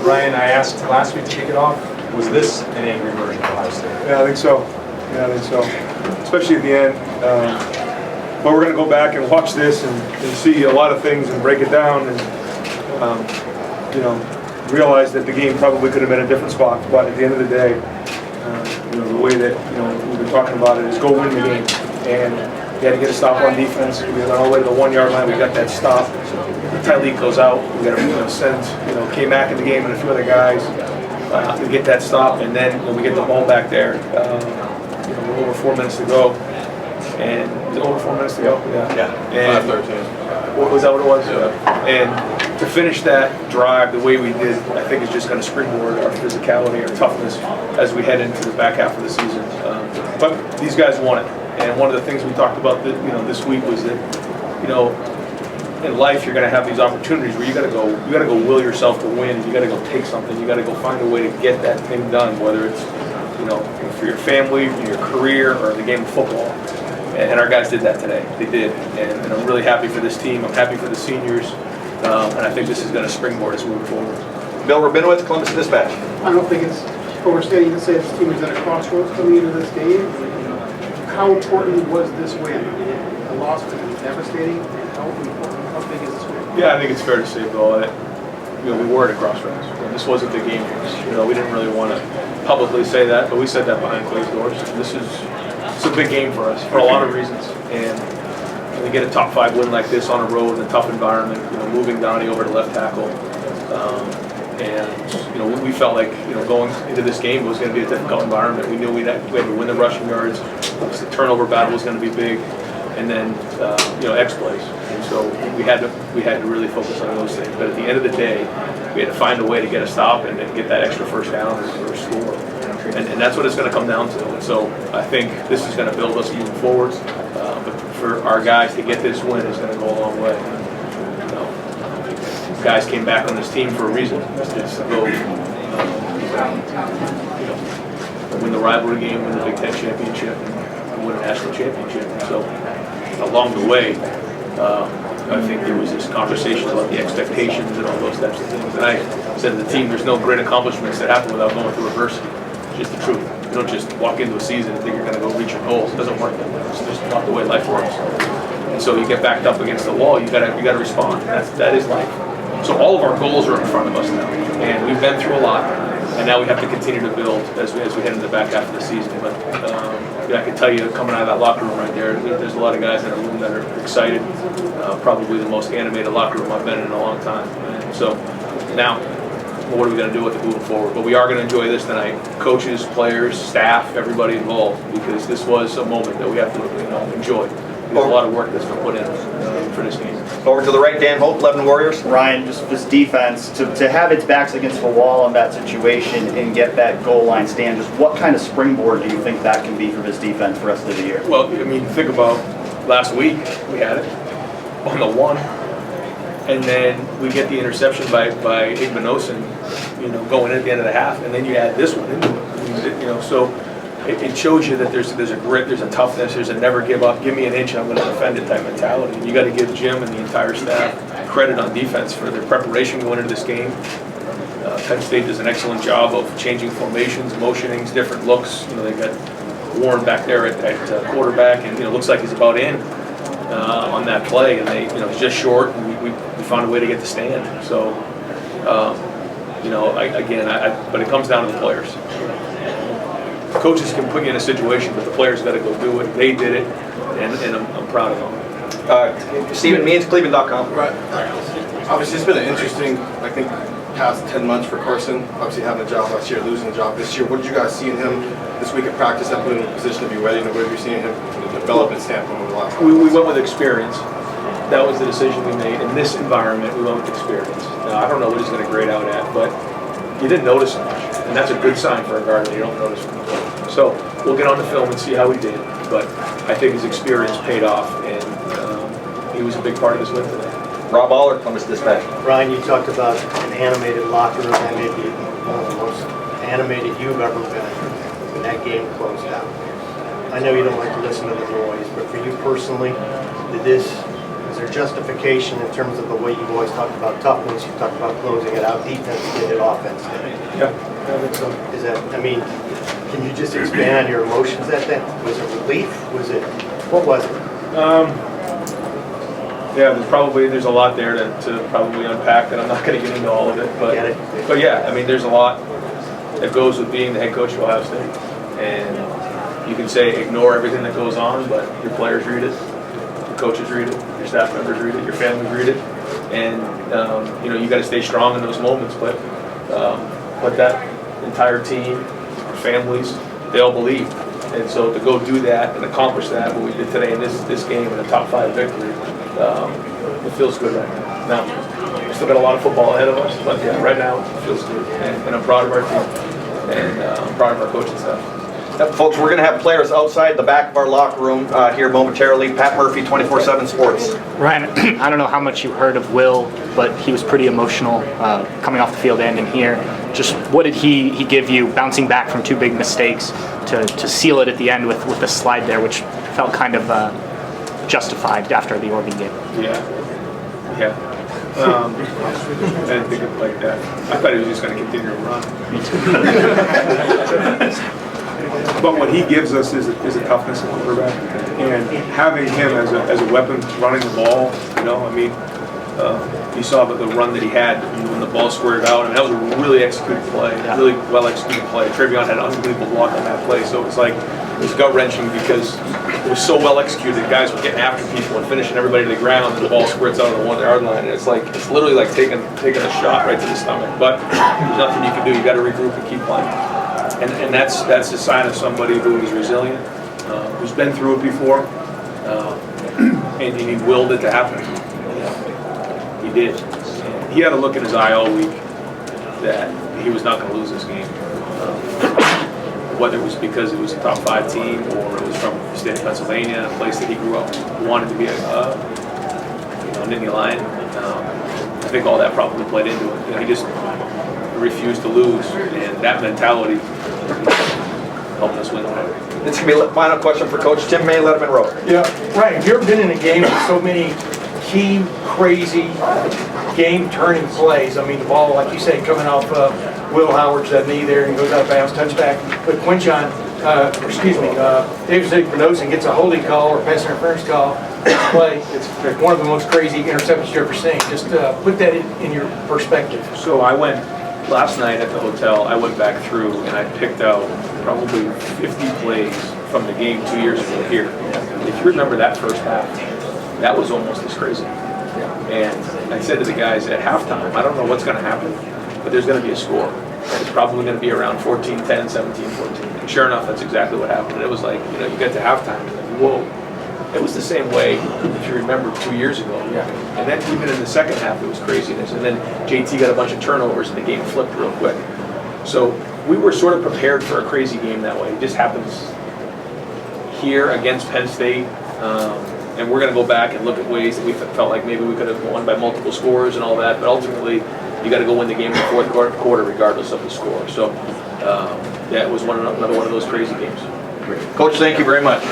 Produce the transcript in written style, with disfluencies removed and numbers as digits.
Ryan, I asked last week to kick it off. Was this an angry version of Ohio State? Yeah, I think so. Especially at the end. But we're going to go back and watch this and see a lot of things and break it down and, realize that the game probably could have been a different spot. But at the end of the day, the way that we've been talking about it is go win the game. And we had to get a stop on defense. We went all the way to the 1 yard line. We got that stop. Tyleek goes out. We got to send K-Mac in the game and a few other guys to get that stop. And then when we get the ball back there, over 4 minutes to go. And was it over 4 minutes to go? Yeah. And 13. Was that what it was? Yeah. And to finish that drive the way we did, I think is just going to springboard our physicality, our toughness as we head into the back half of the season. But these guys want it. And one of the things we talked about this week was that, in life you're going to have these opportunities where you got to go will yourself to win. You got to go take something. You got to go find a way to get that thing done, whether it's for your family, your career, or the game of football. And our guys did that today. They did. And I'm really happy for this team. I'm happy for the seniors. And I think this is going to springboard us moving forward. Bill Rabinowitz, Columbus Dispatch. I don't think it's overstating to say this team is at a crossroads coming into this game. How important was this win? The loss was devastating. How big is this win? Yeah, I think it's fair to say, Bill, that we were at a crossroads. This wasn't the game for us. We didn't really want to publicly say that, but we said that behind closed doors. This is a big game for us for a lot of reasons. And we get a top 5 win like this on a road in a tough environment. Moving Donnie over to left tackle, and we felt like going into this game was going to be a difficult environment. We knew we had to win the rushing yards. The turnover battle was going to be big, and then X-plays. And so we had to really focus on those things. But at the end of the day, we had to find a way to get a stop and get that extra first down or score. And that's what it's going to come down to. And so I think this is going to build us moving forward. But for our guys to get this win is going to go a long way. Guys came back on this team for a reason. It's to go win the rivalry game, win the Big Ten championship, and win a national championship. And so along the way, I think there was this conversation about the expectations and all those types of things. And I said to the team, there's no great accomplishments that happen without going through adversity. It's just the truth. You don't just walk into a season and think you're going to go reach your goals. It doesn't work that way. It's just not the way life works. And so you get backed up against the wall. You got to respond. That is life. So all of our goals are in front of us now, and we've been through a lot. And now we have to continue to build as we head into the back half of the season. But I can tell you, coming out of that locker room right there's a lot of guys in the room that are excited. Probably the most animated locker room I've been in a long time. And so now, what are we going to do with it moving forward? But we are going to enjoy this tonight. Coaches, players, staff, everybody involved, because this was a moment that we have to enjoy. There's a lot of work that's been put in for this game. Over to the right, Dan Hope, Lebanon Warriors. Ryan, just this defense, to have its backs against the wall in that situation and get that goal line stand, just what kind of springboard do you think that can be for this defense the rest of the year? Well, think about last week, we had it on the 1, and then we get the interception by Igbenogson, going in at the end of the half, and then you add this one into it. So it shows you that there's a grit, there's a toughness, there's a never give up, give me an inch and I'm going to defend it type mentality. And you got to give Jim and the entire staff credit on defense for their preparation going into this game. Penn State does an excellent job of changing formations, motionings, different looks. They've got Warren back there at quarterback, and looks like he's about in on that play, and he's just short, and we found a way to get the stand. So, but it comes down to the players. Coaches can put you in a situation, but the players got to go do it. They did it, and I'm proud of them. Stephen Means, Cleveland.com. Right. Obviously, it's been an interesting, past 10 months for Carson. Obviously, having a job last year, losing a job this year. What did you guys see in him this week at practice that put him in a position to be ready? And what have you seen him from the development standpoint over the last we went with experience. That was the decision we made. In this environment, we went with experience. Now, I don't know what he's going to grade out at, but you didn't notice much. And that's a good sign for a guard that you don't notice from the play. So we'll get on the film and see how he did. But I think his experience paid off, and he was a big part of his win today. Rob Aller, Columbus Dispatch. Ryan, you talked about an animated locker room, and maybe one of the most animated you've ever been when that game closed out. I know you don't like to listen to the noise, but for you personally, was there justification in terms of the way you've always talked about toughness, you talked about closing it out, defense did it, offense did it? Yeah. So is that, I mean, can you just expand on your emotions at that? Was it relief? Was it, what was it? Yeah, there's a lot there to probably unpack, and I'm not going to get into all of it. But yeah, I mean, there's a lot that goes with being the head coach of Ohio State. And you can say ignore everything that goes on, but your players read it, your coaches read it, your staff members read it, your families read it, and you got to stay strong in those moments. But that entire team, our families, they all believe. And so to go do that and accomplish that, what we did today in this game in a top 5 victory, it feels good right now. Now, we've still got a lot of football ahead of us, but yeah, right now it feels good. And I'm proud of our team, and I'm proud of our coaching staff. Folks, we're going to have players outside the back of our locker room here momentarily. Pat Murphy, 24/7 Sports. Ryan, I don't know how much you heard of Will, but he was pretty emotional coming off the field and in here. Just what did he give you, bouncing back from 2 big mistakes to seal it at the end with the slide there, which felt kind of justified after the Oregon game? Yeah. I didn't think of it like that. I thought he was just going to continue to run. But what he gives us is a toughness in quarterback, and having him as a weapon running the ball. You saw the run that he had when the ball squared out, and that was a really executed play, really well executed play. Travion had an unbelievable block on that play, so it was gut wrenching because it was so well executed. Guys were getting after people and finishing everybody to the ground, and the ball squirts out on the 1-yard line, and it's literally like taking a shot right to the stomach. But there's nothing you can do. You got to regroup and keep playing. And that's a sign of somebody who is resilient, who's been through it before, and he willed it to happen. He did. And he had a look in his eye all week that he was not going to lose this game. Whether it was because it was a top 5 team or it was from the state of Pennsylvania, a place that he grew up, wanted to be a Nittany Lion. I think all that probably played into it. He just refused to lose, and that mentality helped us win. This is going to be the final question for Coach Tim May, Letterman Row. Yeah, right. Have you ever been in a game with so many key, crazy, game-turning plays? I mean, the ball, like you said, coming off Will Howard's knee there and goes out of bounds, touchback. But Quinchon, David Zigmanosin gets a holding call or pass interference call. Play. It's one of the most crazy interceptions you've ever seen. Just put that in your perspective. So I went last night at the hotel. I went back through and I picked out probably 50 plays from the game 2 years ago here. If you remember that first half, that was almost as crazy. And I said to the guys at halftime, I don't know what's going to happen, but there's going to be a score. And it's probably going to be around 14-10, 17-14. And sure enough, that's exactly what happened. And it was like, you get to halftime, and like, whoa. It was the same way, if you remember, 2 years ago. And then even in the second half, it was craziness. And then JT got a bunch of turnovers, and the game flipped real quick. So we were sort of prepared for a crazy game that way. It just happens here against Penn State. And we're going to go back and look at ways that we felt like maybe we could have won by multiple scores and all that. But ultimately, you got to go win the game in the fourth quarter regardless of the score. So it was another one of those crazy games. Coach, thank you very much.